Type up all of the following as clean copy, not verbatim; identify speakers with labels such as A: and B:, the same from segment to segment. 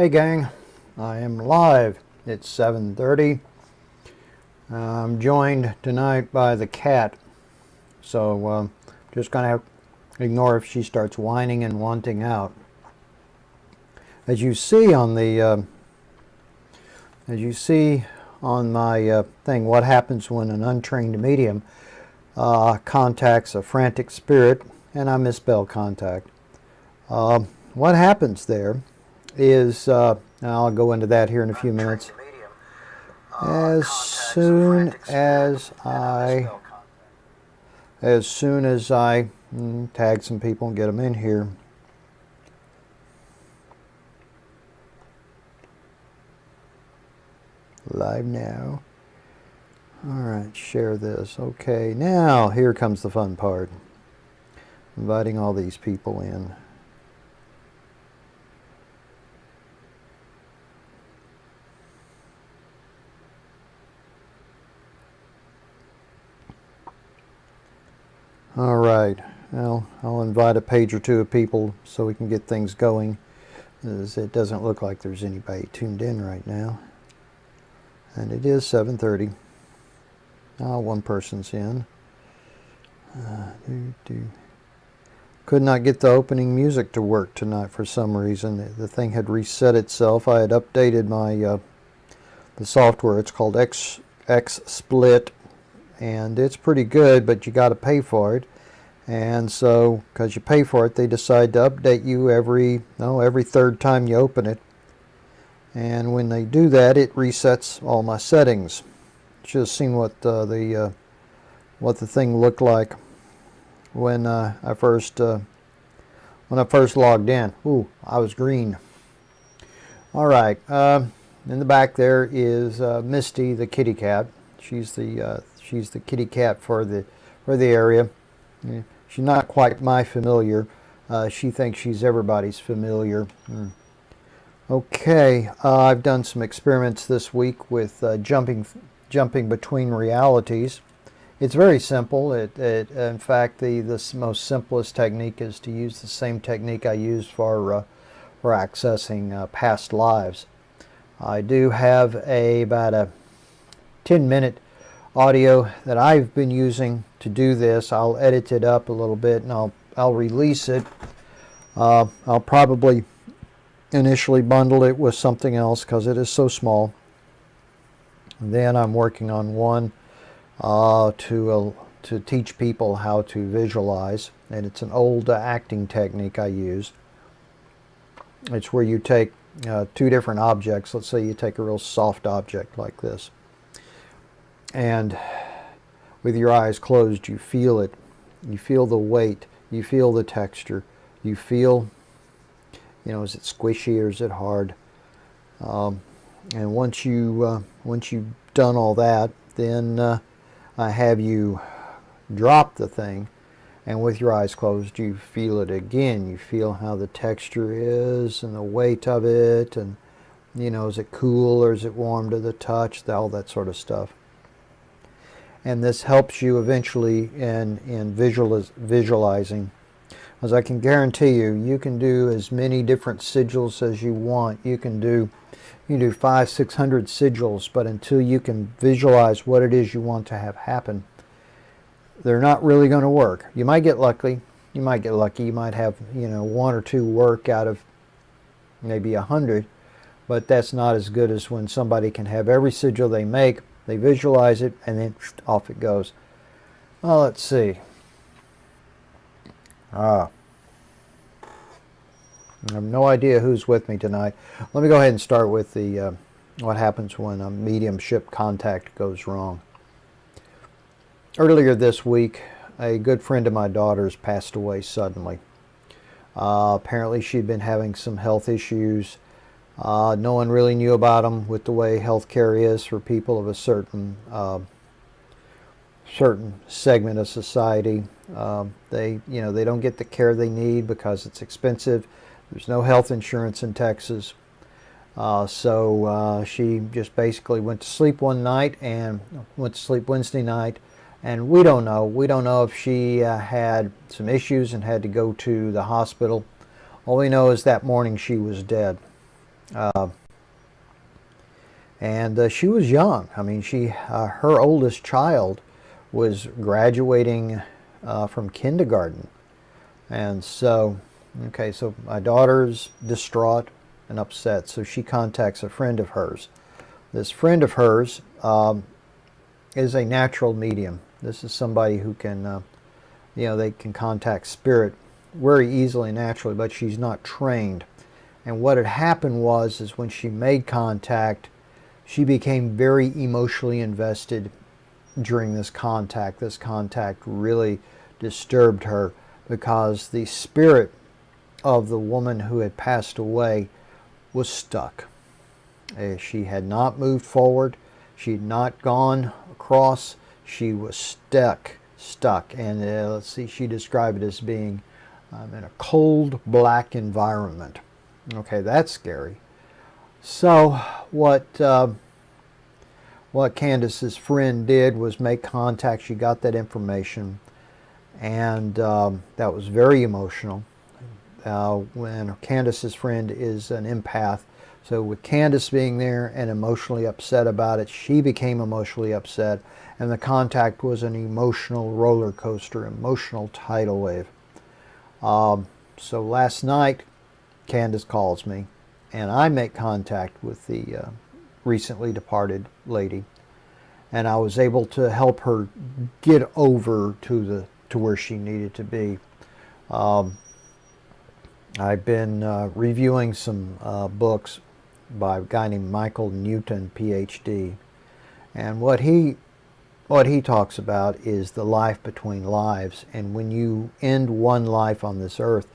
A: Hey gang, I am live. It's 7:30. I'm joined tonight by the cat, so just gonna ignore if she starts whining and wanting out. As you see on my thing, what happens when an untrained medium contacts a frantic spirit, and I misspell contact. What happens there is, I'll go into that here in a few minutes. As soon as I tag some people and get them in here. Live now. Alright, share this. Okay, now here comes the fun part. Inviting all these people in. All right, well, I'll invite a page or two of people so we can get things going, as it doesn't look like there's anybody tuned in right now. And it is 7:30. One person's in. Could not get the opening music to work tonight for some reason. The thing had reset itself. I had updated my the software. It's called XSplit. And it's pretty good, but you got to pay for it. And so, because you pay for it, they decide to update you every third time you open it. And when they do that, it resets all my settings. Should have seen what the thing looked like when I first logged in. Ooh, I was green. All right. In the back there is Misty, the kitty cat. She's the kitty cat for the area. Yeah, she's not quite my familiar. She thinks she's everybody's familiar. Okay, I've done some experiments this week with jumping between realities. It's very simple. In fact, the most simplest technique is to use the same technique I used for accessing past lives. I do have about a 10-minute audio that I've been using to do this. I'll edit it up a little bit and I'll release it. I'll probably initially bundle it with something else because it is so small. And then I'm working on one to teach people how to visualize, and it's an old acting technique I use. It's where you take two different objects. Let's say you take a real soft object like this, and with your eyes closed, you feel it. You feel the weight. You feel the texture. You feel, is it squishy or is it hard? And once you've done all that, then I have you drop the thing, and with your eyes closed, you feel it again. You feel how the texture is and the weight of it, and is it cool or is it warm to the touch? All that sort of stuff. And this helps you eventually in visualizing. As I can guarantee you, you can do as many different sigils as you want. You can do 500-600 sigils, but until you can visualize what it is you want to have happen, they're not really going to work. You might get lucky. You might have one or two work out of maybe 100, but that's not as good as when somebody can have every sigil they make. They visualize it, and then off it goes. Well, let's see. I have no idea who's with me tonight. Let me go ahead and start with the what happens when a mediumship contact goes wrong. Earlier this week, a good friend of my daughter's passed away suddenly. Apparently, she'd been having some health issues. No one really knew about them with the way healthcare is for people of a certain segment of society. They don't get the care they need because it's expensive. There's no health insurance in Texas. So she just basically went to sleep one night and went to sleep Wednesday night. And we don't know. We don't know if she had some issues and had to go to the hospital. All we know is that morning she was dead. And she was young. I mean, her oldest child was graduating from kindergarten. And so, okay, so my daughter's distraught and upset, so she contacts a friend of hers. This friend of hers is a natural medium. This is somebody who can, they can contact spirit very easily, naturally, but she's not trained. And what had happened is when she made contact, she became very emotionally invested during this contact. This contact really disturbed her because the spirit of the woman who had passed away was stuck. She had not moved forward. She had not gone across. She was stuck. And let's see, she described it as being in a cold, black environment. Okay, that's scary. So what Candace's friend did was make contact. She got that information, and that was very emotional. When Candace's friend is an empath, so with Candace being there and emotionally upset about it, she became emotionally upset, and the contact was an emotional roller coaster, emotional tidal wave. So last night, Candace calls me, and I make contact with the recently departed lady, and I was able to help her get over to where she needed to be. I've been reviewing some books by a guy named Michael Newton, PhD, and what he talks about is the life between lives. And when you end one life on this earth,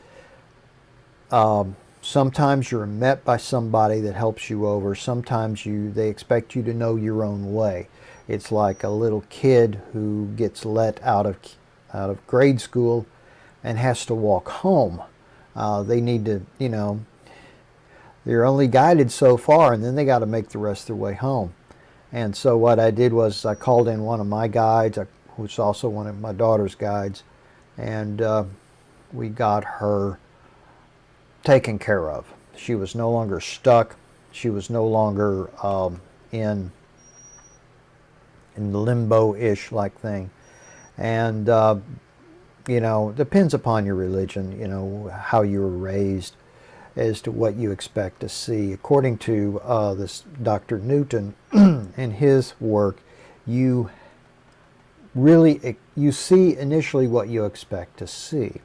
A: sometimes you're met by somebody that helps you over. Sometimes they expect you to know your own way. It's like a little kid who gets let out of grade school and has to walk home. They need to, they're only guided so far, and then they got to make the rest of their way home. And so what I did was I called in one of my guides, who's also one of my daughter's guides, and we got her taken care of. She was no longer stuck. She was no longer in limbo-ish like thing. And depends upon your religion, how you were raised, as to what you expect to see. According to this Dr. Newton and his work, you see initially what you expect to see.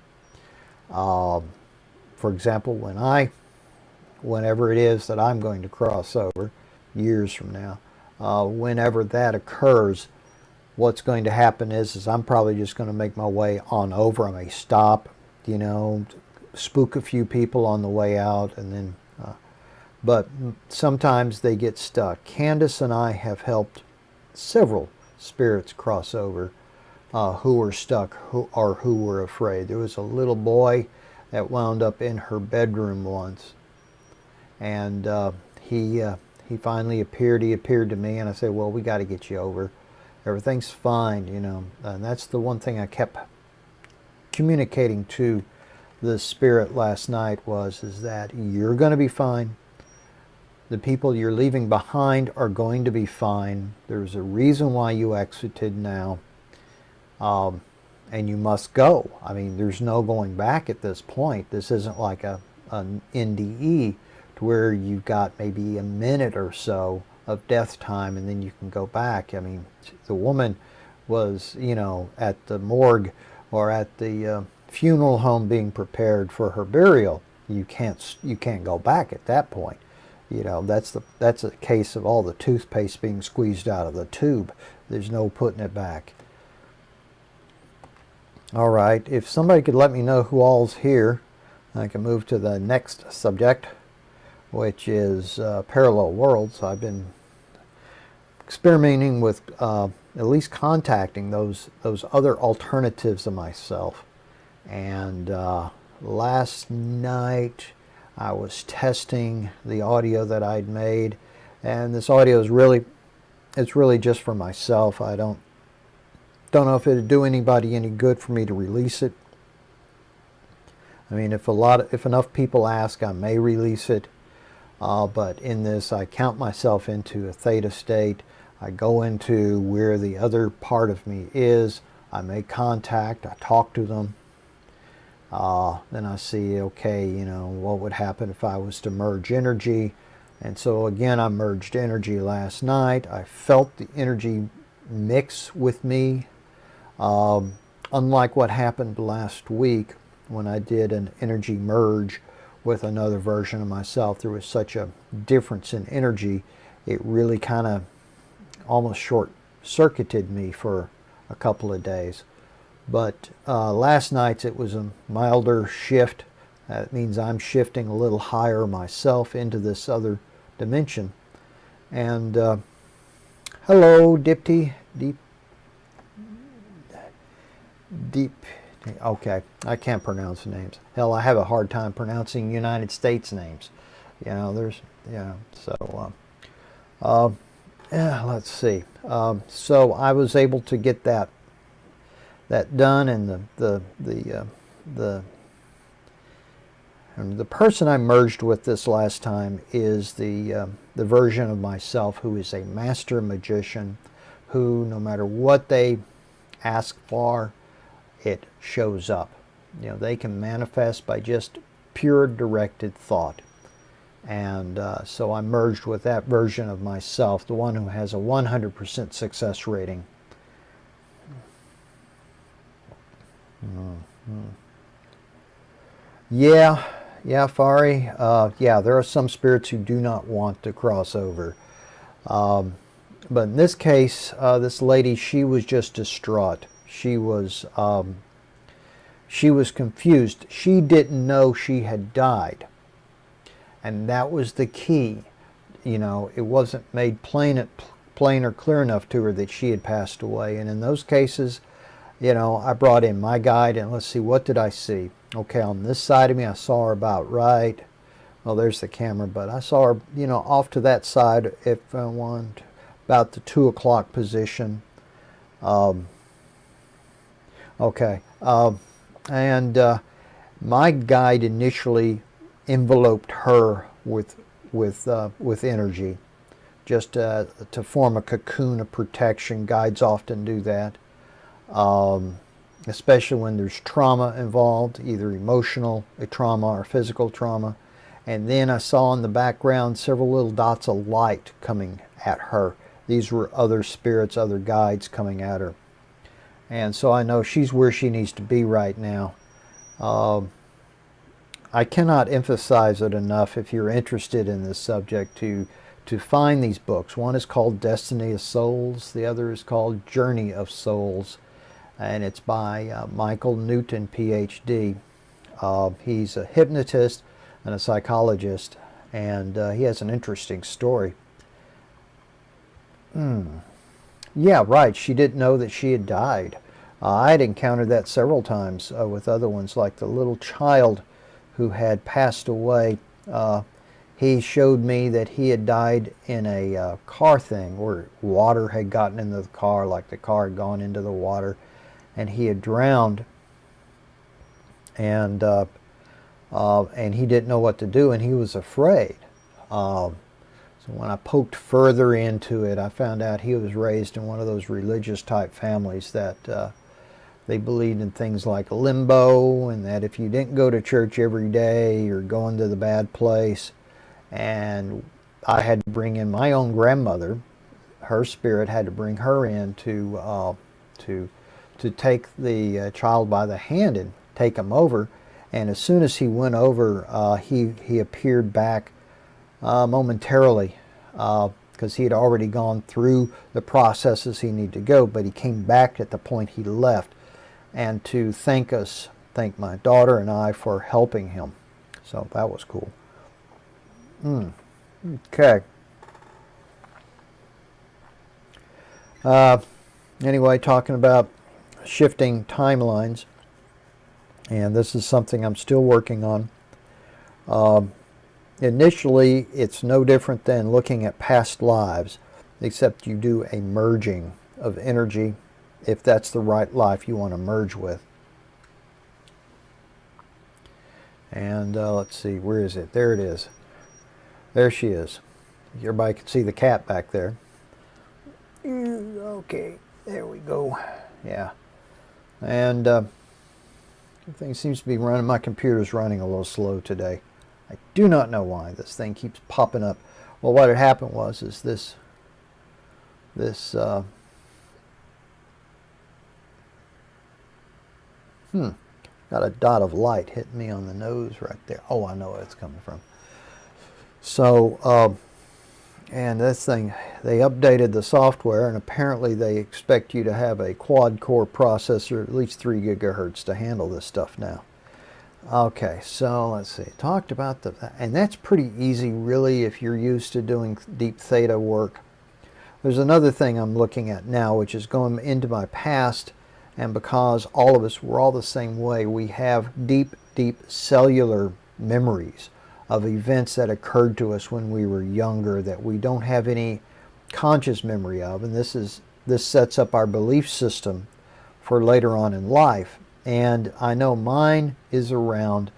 A: For example, whenever it is that I'm going to cross over, years from now, whenever that occurs, what's going to happen is I'm probably just going to make my way on over. I may stop, spook a few people on the way out, and then, but sometimes they get stuck. Candace and I have helped several spirits cross over who were stuck who were afraid. There was a little boy that wound up in her bedroom once, and he finally appeared. He appeared to me, and I said, well, we got to get you over. Everything's fine, and that's the one thing I kept communicating to the spirit last night is that you're going to be fine. The people you're leaving behind are going to be fine. There's a reason why you exited now, and you must go. I mean, there's no going back at this point. This isn't like an NDE to where you've got maybe a minute or so of death time and then you can go back. I mean, the woman was, at the morgue or at the funeral home being prepared for her burial. You can't go back at that point. That's a case of all the toothpaste being squeezed out of the tube. There's no putting it back. All right, if somebody could let me know who all's here, I can move to the next subject, which is parallel worlds. I've been experimenting with at least contacting those other alternatives of myself. And last night I was testing the audio that I'd made, and this audio is really just for myself. I don't know if it'd do anybody any good for me to release it. I mean, if enough people ask, I may release it. But in this, I count myself into a theta state. I go into where the other part of me is. I make contact. I talk to them. Then I see, okay, what would happen if I was to merge energy. And so again, I merged energy last night. I felt the energy mix with me. Unlike what happened last week when I did an energy merge with another version of myself, there was such a difference in energy. It really kind of almost short-circuited me for a couple of days. But last night's, it was a milder shift. That means I'm shifting a little higher myself into this other dimension. And hello, Deep. Okay, I can't pronounce the names. Hell, I have a hard time pronouncing United States names. So let's see. So I was able to get that done, and the person I merged with this last time is the version of myself who is a master magician, who no matter what they ask for, it shows up. They can manifest by just pure directed thought. And so I merged with that version of myself, the one who has a 100% success rating. Yeah, Fari. Yeah, there are some spirits who do not want to cross over. But in this case, this lady, she was just distraught. She was confused. She didn't know she had died. And that was the key. It wasn't made plain or clear enough to her that she had passed away. And in those cases, I brought in my guide, and let's see, what did I see? Okay, on this side of me, I saw her about right. Well, there's the camera, but I saw her, off to that side, if I want, about the 2 o'clock position. Okay, and my guide initially enveloped her with energy, just to form a cocoon of protection. Guides often do that, especially when there's trauma involved, either emotional trauma or physical trauma. And then I saw in the background several little dots of light coming at her. These were other spirits, other guides coming at her. And so I know she's where she needs to be right now. I cannot emphasize it enough, if you're interested in this subject, to find these books. One is called Destiny of Souls. The other is called Journey of Souls. And it's by Michael Newton, PhD. He's a hypnotist and a psychologist, and he has an interesting story. Yeah, right. She didn't know that she had died. I had encountered that several times with other ones, like the little child who had passed away. He showed me that he had died in a car thing where water had gotten into the car, like the car had gone into the water, and he had drowned. And he didn't know what to do, and he was afraid. So when I poked further into it, I found out he was raised in one of those religious type families that they believed in things like limbo, and that if you didn't go to church every day, you're going to the bad place. And I had to bring in my own grandmother. Her spirit had to bring her in to take the child by the hand and take him over. And as soon as he went over, he appeared back momentarily, because he had already gone through the processes he needed to go, but he came back at the point he left, and to thank my daughter and I for helping him. So that was cool. Okay. Anyway, talking about shifting timelines, and this is something I'm still working on. Initially, it's no different than looking at past lives, except you do a merging of energy, if that's the right life you want to merge with. And let's see, where is it? There it is. There she is. Everybody can see the cat back there. Okay, there we go. Yeah. And everything seems to be running. My computer's running a little slow today. I do not know why this thing keeps popping up. Well, what had happened was this got a dot of light hitting me on the nose right there. Oh, I know where it's coming from. So, and this thing, they updated the software, and apparently they expect you to have a quad-core processor, at least 3 gigahertz, to handle this stuff now. Okay, so let's see. Talked about and that's pretty easy, really, if you're used to doing deep theta work. There's another thing I'm looking at now, which is going into my past, and because all of us, we're all the same way, we have deep, deep cellular memories of events that occurred to us when we were younger that we don't have any conscious memory of, and this sets up our belief system for later on in life. And I know mine is around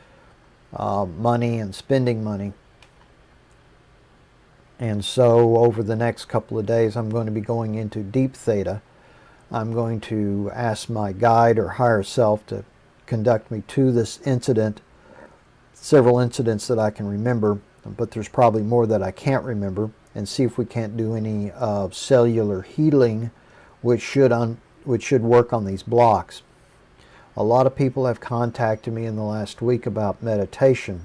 A: money and spending money. And so over the next couple of days, I'm going to be going into deep theta. I'm going to ask my guide or higher self to conduct me to this incident, several incidents that I can remember, but there's probably more that I can't remember, and see if we can't do any cellular healing, which should work on these blocks. A lot of people have contacted me in the last week about meditation,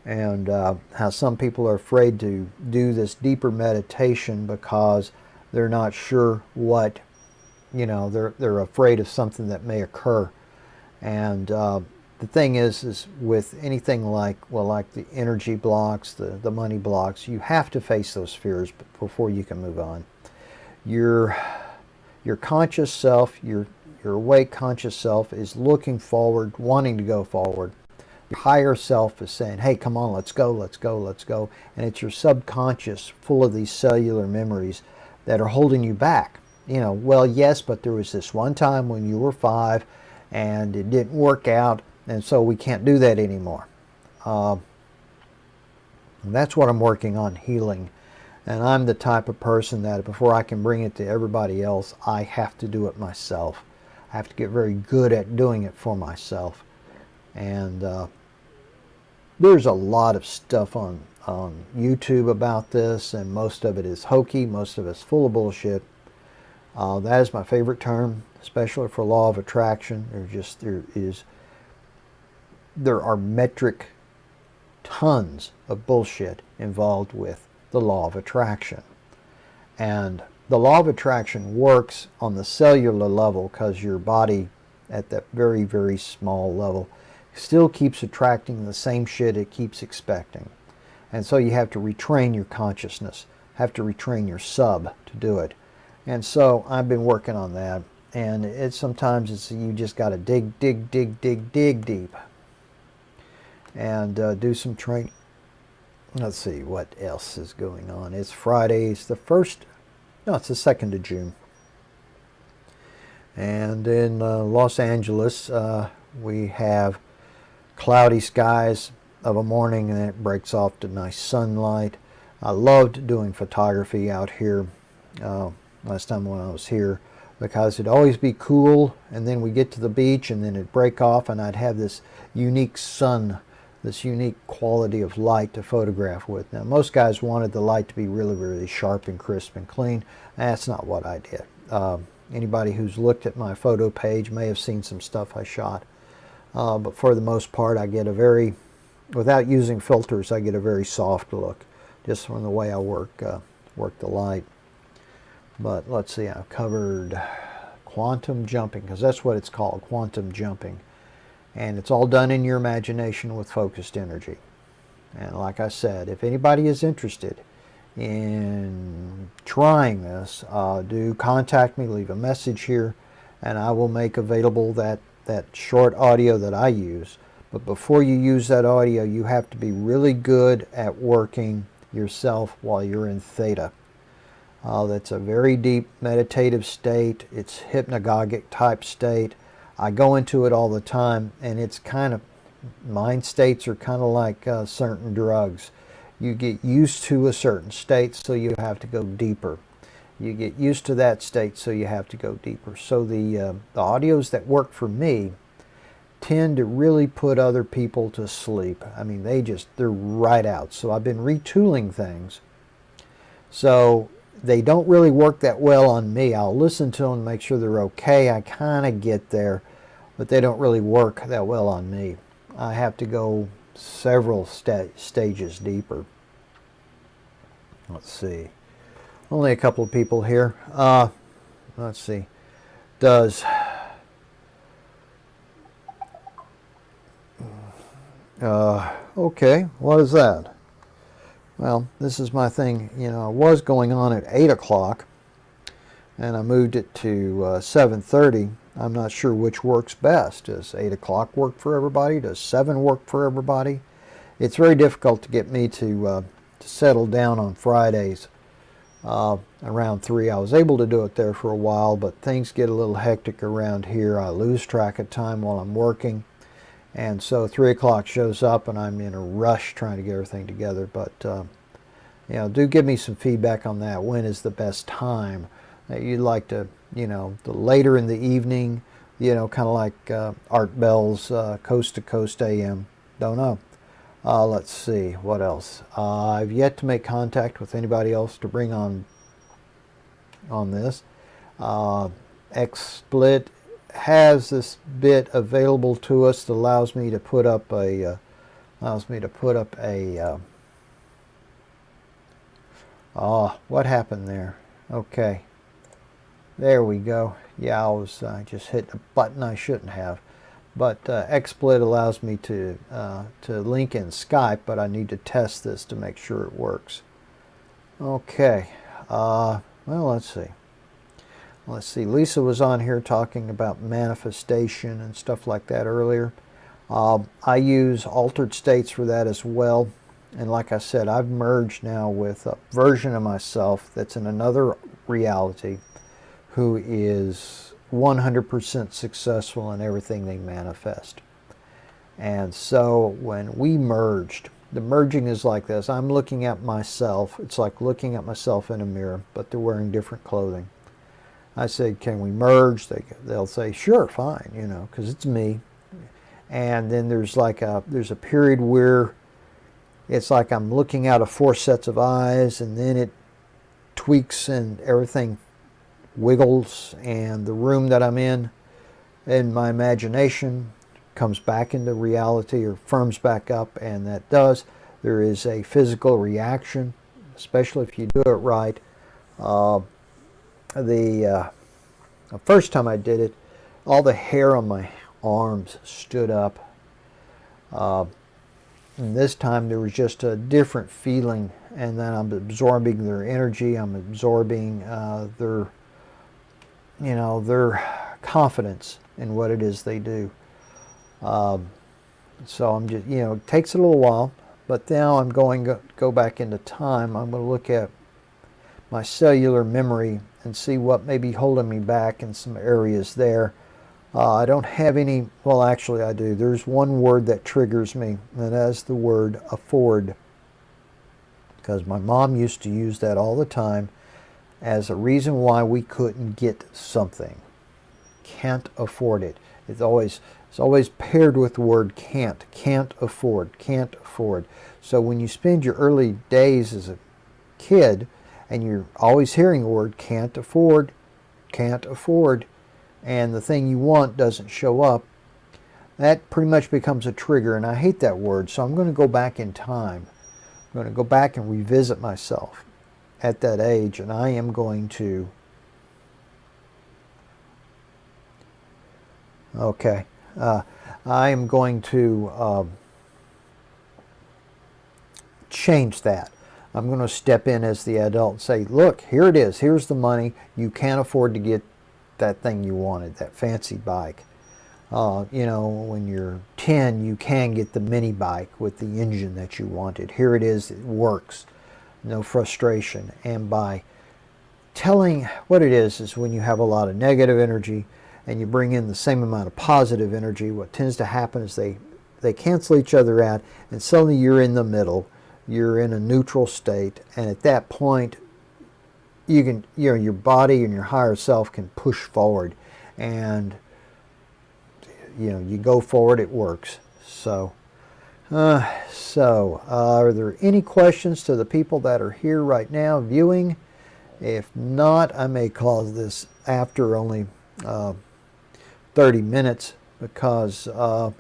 A: and how some people are afraid to do this deeper meditation because they're not sure what, they're afraid of something that may occur. And the thing is with anything like the energy blocks, the money blocks, you have to face those fears before you can move on. Your conscious self, your awake conscious self is looking forward, wanting to go forward. Your higher self is saying, hey, come on, let's go, let's go, let's go. And it's your subconscious full of these cellular memories that are holding you back. Well, yes, but there was this one time when you were 5 and it didn't work out, and so we can't do that anymore. And that's what I'm working on healing. And I'm the type of person that before I can bring it to everybody else, I have to do it myself. I have to get very good at doing it for myself. And there's a lot of stuff on YouTube about this, and most of it is hokey, most of it's full of bullshit. That is my favorite term, especially for law of attraction. There are metric tons of bullshit involved with the law of attraction. And the law of attraction works on the cellular level because your body at that very, very small level still keeps attracting the same shit it keeps expecting. And so you have to retrain your consciousness, have to retrain your sub to do it. And so I've been working on that. And sometimes you just got to dig deep. And do some training. Let's see what else is going on. It's Friday. It's the 2nd of June. And in Los Angeles, we have cloudy skies of a morning, and then it breaks off to nice sunlight. I loved doing photography out here last time when I was here, because it'd always be cool, and then we get to the beach, and then it'd break off, and I'd have this unique sun, this unique quality of light to photograph with. Now, most guys wanted the light to be really, really sharp and crisp and clean. That's not what I did. Anybody who's looked at my photo page may have seen some stuff I shot. But for the most part, I get without using filters, I get a very soft look, just from the way I work the light. But let's see, I've covered quantum jumping, because that's what it's called, quantum jumping. And it's all done in your imagination with focused energy. And like I said, if anybody is interested in trying this, do contact me, leave a message here, and I will make available that short audio that I use. But before you use that audio, you have to be really good at working yourself while you're in theta. That's a very deep meditative state. It's hypnagogic type state. I go into it all the time, and it's kind of, mind states are kind of like certain drugs. You get used to a certain state, so you have to go deeper. You get used to that state, so you have to go deeper. So the audios that work for me tend to really put other people to sleep. I mean, they're right out. So I've been retooling things. So they don't really work that well on me. I'll listen to them and make sure they're okay. I kind of get there, but they don't really work that well on me. I have to go several stages deeper. Let's see. Only a couple of people here. Let's see. Okay, what is that? Well, this is my thing. You know, it was going on at 8 o'clock, and I moved it to 7:30. I'm not sure which works best. Does 8 o'clock work for everybody? Does 7 work for everybody? It's very difficult to get me to settle down on Fridays around 3. I was able to do it there for a while, but things get a little hectic around here. I lose track of time while I'm working, and so 3 o'clock shows up and I'm in a rush trying to get everything together. But you know, do give me some feedback on that. When is the best time that you'd like to, you know, the later in the evening, you know, kind of like Art Bell's Coast to Coast AM. Don't know. Let's see, what else? I've yet to make contact with anybody else to bring on this. XSplit has this bit available to us that allows me to put up a what happened there? Okay, there we go. Yeah, I just hit a button I shouldn't have. But XSplit allows me to link in Skype, but I need to test this to make sure it works. Okay, well, let's see. Lisa was on here talking about manifestation and stuff like that earlier. I use altered states for that as well. And like I said, I've merged now with a version of myself that's in another reality who is 100% successful in everything they manifest. And so when we merged, the merging is like this. I'm looking at myself. It's like looking at myself in a mirror, but they're wearing different clothing. I said, can we merge? They'll say, sure, fine, you know, because it's me. And then there's a period where it's like I'm looking out of 4 sets of eyes, and then it tweaks and everything wiggles, and the room that I'm in my imagination comes back into reality or firms back up, and that does. There is a physical reaction, especially if you do it right. The first time I did it, all the hair on my arms stood up. And this time there was just a different feeling, and then I'm absorbing their energy. I'm absorbing their confidence in what it is they do. So I'm just, it takes a little while, but now I'm going to go back into time. I'm going to look at my cellular memory and see what may be holding me back in some areas there. I don't have any, well, actually I do. There's one word that triggers me, and that's the word afford. Because my mom used to use that all the time as a reason why we couldn't get something. Can't afford it. It's always paired with the word can't afford, can't afford. So when you spend your early days as a kid and you're always hearing the word can't afford, and the thing you want doesn't show up, that pretty much becomes a trigger, and I hate that word. So I'm going to go back in time. I'm going to go back and revisit myself at that age, and I am going to I am going to change that. I'm going to step in as the adult and say, look, here it is. Here's the money. You can't afford to get that thing you wanted, that fancy bike. When you're 10, you can get the mini bike with the engine that you wanted. Here it is. It works. No frustration. And by telling what it is when you have a lot of negative energy and you bring in the same amount of positive energy, what tends to happen is they cancel each other out, and suddenly you're in the middle. you're in a neutral state, and at that point you can, your body and your higher self can push forward, and you go forward, it works. So are there any questions to the people that are here right now viewing? If not, I may call this after only 30 minutes, because none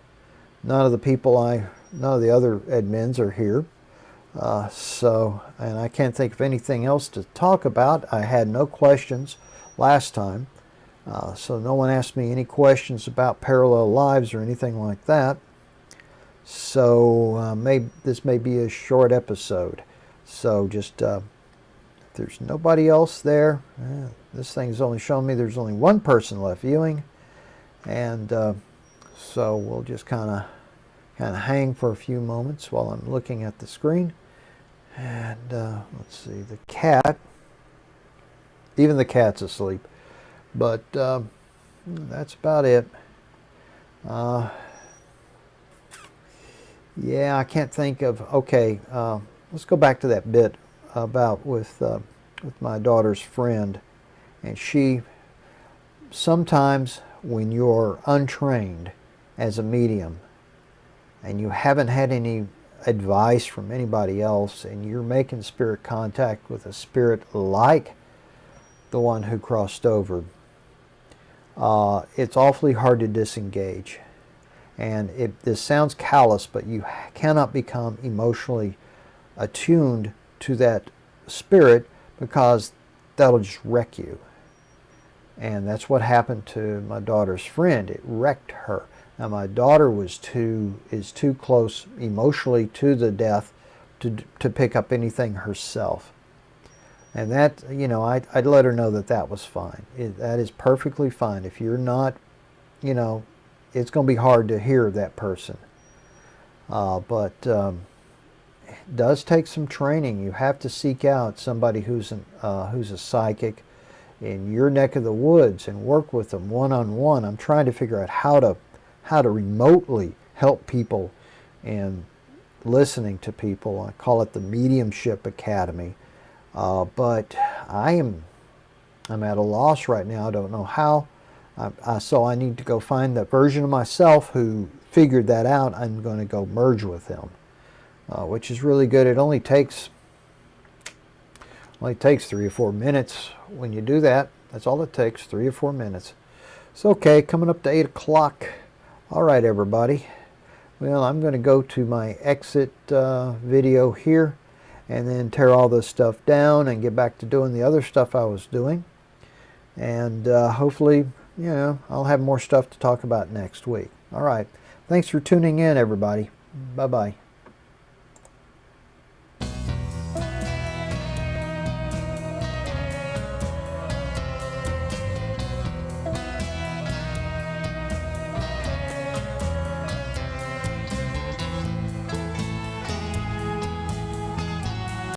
A: of the other admins are here. And I can't think of anything else to talk about. I had no questions last time, so no one asked me any questions about parallel lives or anything like that. So this may be a short episode. So just if there's nobody else there, this thing's only showing me there's only one person left viewing, and so we'll just kind of hang for a few moments while I'm looking at the screen. And let's see, the cat, even the cat's asleep, but that's about it. Yeah, I can't think of, okay, let's go back to that bit about with my daughter's friend. And she, sometimes when you're untrained as a medium and you haven't had any advice from anybody else, and you're making spirit contact with a spirit like the one who crossed over, it's awfully hard to disengage. And this sounds callous, but you cannot become emotionally attuned to that spirit, because that'll just wreck you. And that's what happened to my daughter's friend. It wrecked her. Now, my daughter is too close emotionally to the death to pick up anything herself. And that, I'd let her know that was fine. That is perfectly fine. If you're not, it's going to be hard to hear that person. But it does take some training. You have to seek out somebody who's a psychic in your neck of the woods and work with them one-on-one. I'm trying to figure out how to remotely help people and listening to people. I call it the Mediumship Academy. But I'm at a loss right now. I don't know how. So I need to go find the version of myself who figured that out. I'm going to go merge with him, which is really good. It only takes 3 or 4 minutes when you do that. That's all it takes, 3 or 4 minutes. It's okay, coming up to 8 o'clock. All right, everybody. Well, I'm going to go to my exit video here and then tear all this stuff down and get back to doing the other stuff I was doing. And hopefully, I'll have more stuff to talk about next week. All right. Thanks for tuning in, everybody. Bye-bye.